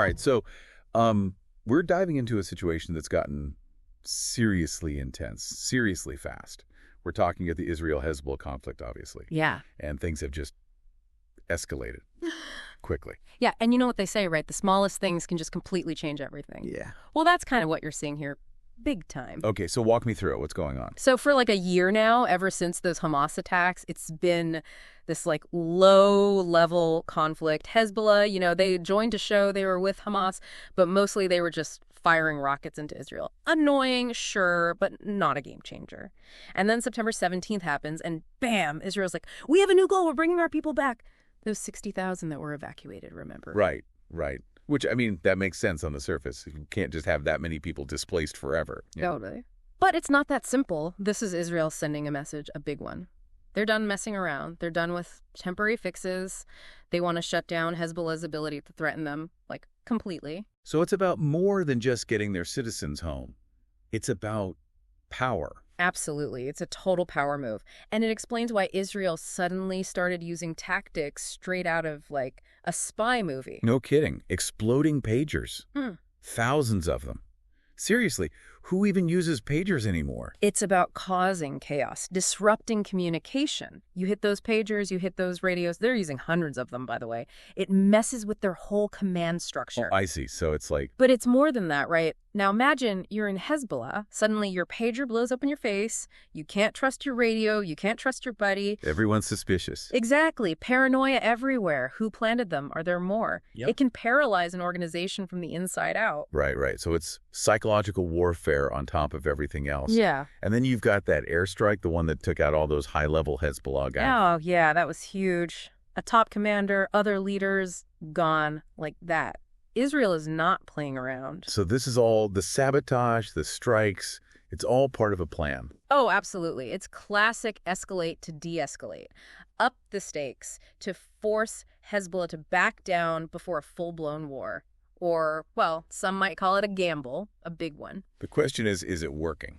All right, so we're diving into a situation that's gotten seriously intense, seriously fast. We're talking at the Israel-Hezbollah conflict, obviously. Yeah. And things have just escalated quickly. Yeah, and you know what they say, right? The smallest things can just completely change everything. Yeah. Well, that's kind of what you're seeing here, big time. Okay, so walk me through it. What's going on? So for like a year now, ever since those Hamas attacks, it's been this like low-level conflict. Hezbollah, they joined to show they were with Hamas, but mostly they were just firing rockets into Israel. Annoying, sure, but not a game changer. And then September 17th happens, and bam, Israel's like, we have a new goal. We're bringing our people back. Those 60,000 that were evacuated, remember? Right. Which, I mean, that makes sense on the surface. You can't just have that many people displaced forever. Totally. But it's not that simple. This is Israel sending a message, a big one. They're done messing around. They're done with temporary fixes. They want to shut down Hezbollah's ability to threaten them, like, completely. So it's about more than just getting their citizens home. It's about power. Absolutely. It's a total power move. And it explains why Israel suddenly started using tactics straight out of, like, a spy movie. No kidding. Exploding pagers. Thousands of them. Seriously, who even uses pagers anymore? It's about causing chaos, disrupting communication. You hit those pagers, you hit those radios. They're using hundreds of them, by the way. It messes with their whole command structure. Oh, I see. So it's like... But it's more than that, right? Now imagine you're in Hezbollah. Suddenly your pager blows up in your face. You can't trust your radio. You can't trust your buddy. Everyone's suspicious. Exactly. Paranoia everywhere. Who planted them? Are there more? Yep. It can paralyze an organization from the inside out. Right. So it's psychological warfare on top of everything else. Yeah. And then you've got that airstrike, the one that took out all those high-level Hezbollah guys. Oh, yeah, that was huge. A top commander, other leaders, gone like that. Israel is not playing around. So this is all the sabotage, the strikes, it's all part of a plan. Oh, absolutely. It's classic escalate to de-escalate. Up the stakes to force Hezbollah to back down before a full-blown war. Or, well, some might call it a gamble, a big one. The question is it working?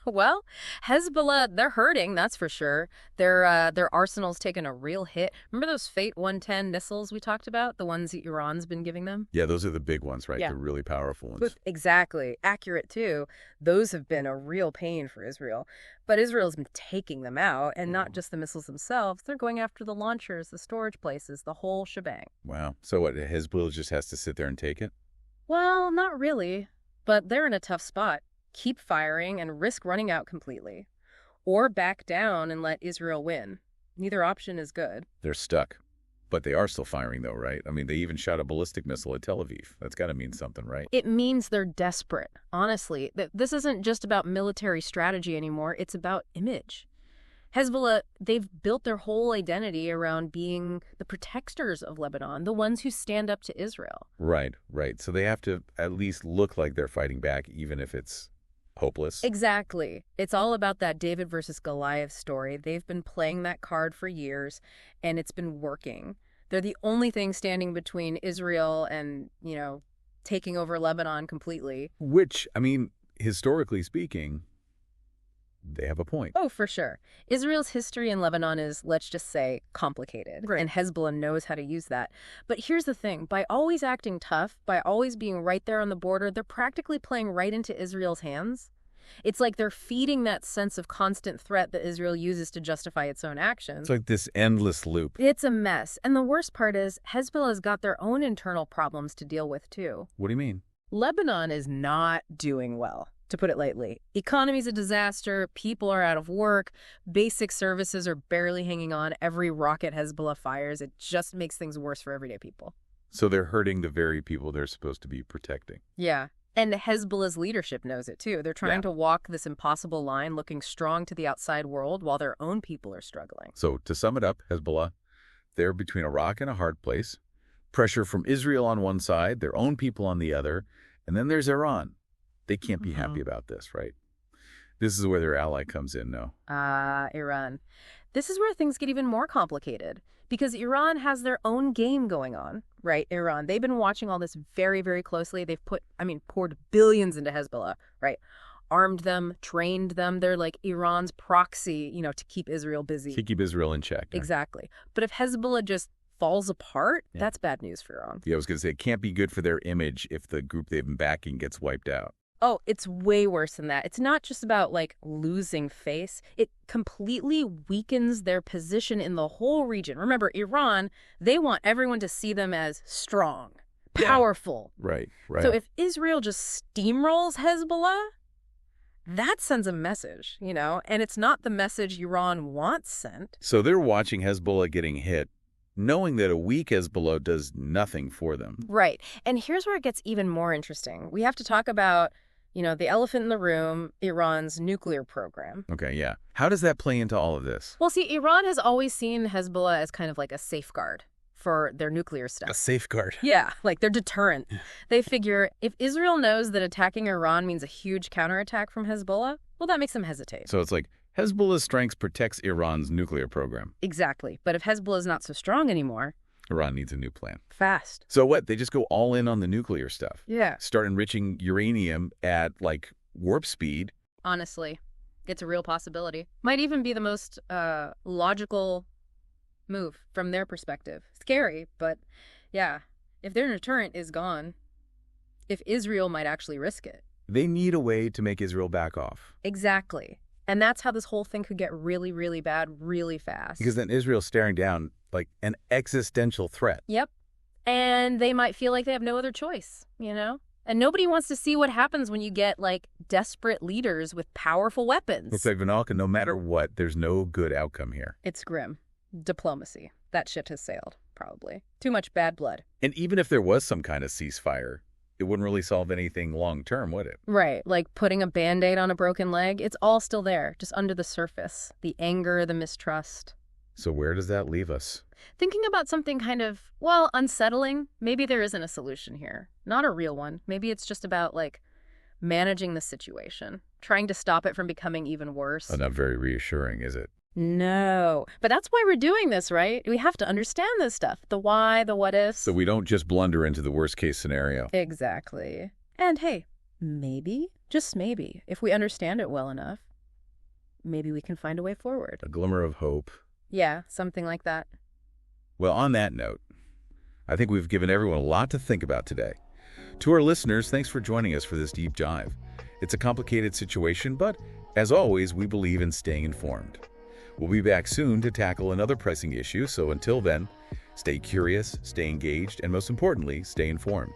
Well, Hezbollah, they're hurting, that's for sure. Their arsenal's taken a real hit. Remember those Fate 110 missiles we talked about? The ones that Iran's been giving them? Yeah, those are the big ones, right? Yeah. The really powerful ones. Exactly. Accurate, too. Those have been a real pain for Israel. But Israel's been taking them out, and not just the missiles themselves. They're going after the launchers, the storage places, the whole shebang. Wow. So what, Hezbollah just has to sit there and take it? Well, not really. But they're in a tough spot. Keep firing and risk running out completely. Or back down and let Israel win. Neither option is good. They're stuck. But they are still firing, though, right? I mean, they even shot a ballistic missile at Tel Aviv. That's got to mean something, right? It means they're desperate, honestly. This isn't just about military strategy anymore. It's about image. Hezbollah, they've built their whole identity around being the protectors of Lebanon, the ones who stand up to Israel. Right. So they have to at least look like they're fighting back, even if it's hopeless. Exactly. It's all about that David versus Goliath story. They've been playing that card for years, and it's been working. They're the only thing standing between Israel and, taking over Lebanon completely. Which, I mean, historically speaking, they have a point. Oh, for sure. Israel's history in Lebanon is, let's just say, complicated. Right. And Hezbollah knows how to use that. But here's the thing. By always acting tough, by always being right there on the border, they're practically playing right into Israel's hands. It's like they're feeding that sense of constant threat that Israel uses to justify its own actions. It's like this endless loop. It's a mess. And the worst part is Hezbollah's got their own internal problems to deal with, too. What do you mean? Lebanon is not doing well, to put it lightly. Economy's a disaster, people are out of work, basic services are barely hanging on. Every rocket Hezbollah fires, it just makes things worse for everyday people. So they're hurting the very people they're supposed to be protecting. Yeah. And Hezbollah's leadership knows it, too. They're trying to walk this impossible line, looking strong to the outside world while their own people are struggling. So to sum it up, Hezbollah, they're between a rock and a hard place. Pressure from Israel on one side, their own people on the other, and then there's Iran. They can't be happy about this, right? This is where their ally comes in, no? Iran. This is where things get even more complicated because Iran has their own game going on, right? Iran, they've been watching all this very, very closely. They've poured billions into Hezbollah, right? Armed them, trained them. They're like Iran's proxy, to keep Israel busy. To keep Israel in check. Exactly. But if Hezbollah just falls apart, Yeah. that's bad news for Iran. Yeah, I was going to say, it can't be good for their image if the group they've been backing gets wiped out. Oh, it's way worse than that. It's not just about, like, losing face. It completely weakens their position in the whole region. Remember, Iran, they want everyone to see them as strong, powerful. Right. So if Israel just steamrolls Hezbollah, that sends a message, and it's not the message Iran wants sent. So they're watching Hezbollah getting hit, knowing that a weak Hezbollah does nothing for them. Right. And here's where it gets even more interesting. We have to talk about, the elephant in the room, Iran's nuclear program. Okay, yeah. How does that play into all of this? Well, see, Iran has always seen Hezbollah as kind of like a safeguard for their nuclear stuff. A safeguard. Yeah, like their deterrent. They figure if Israel knows that attacking Iran means a huge counterattack from Hezbollah, well, that makes them hesitate. So it's like Hezbollah's strength protects Iran's nuclear program. Exactly. But if Hezbollah is not so strong anymore, Iran needs a new plan. fast. So what? They just go all in on the nuclear stuff. Yeah. Start enriching uranium at, like, warp speed. Honestly, it's a real possibility. Might even be the most logical move from their perspective. Scary, but yeah, if their deterrent is gone, if Israel might actually risk it. They need a way to make Israel back off. Exactly. And that's how this whole thing could get really, really bad really fast. Because then Israel's staring down, like, an existential threat. Yep. And they might feel like they have no other choice, And nobody wants to see what happens when you get, like, desperate leaders with powerful weapons. Looks like Vinalka, no matter what, there's no good outcome here. It's grim. Diplomacy. That ship has sailed, probably. Too much bad blood. And even if there was some kind of ceasefire, it wouldn't really solve anything long-term, would it? Right. Like putting a Band-Aid on a broken leg. It's all still there, just under the surface. The anger, the mistrust. So where does that leave us? Thinking about something kind of, unsettling. Maybe there isn't a solution here. Not a real one. Maybe it's just about, like, managing the situation. Trying to stop it from becoming even worse. Oh, not very reassuring, is it? No. But that's why we're doing this, right? We have to understand this stuff. The why, the what ifs. So we don't just blunder into the worst-case scenario. Exactly. And hey, maybe, just maybe, if we understand it well enough, maybe we can find a way forward. A glimmer of hope. Yeah, something like that. Well, on that note, I think we've given everyone a lot to think about today. To our listeners, thanks for joining us for this deep dive. It's a complicated situation, but as always, we believe in staying informed. We'll be back soon to tackle another pressing issue, so until then, stay curious, stay engaged, and most importantly, stay informed.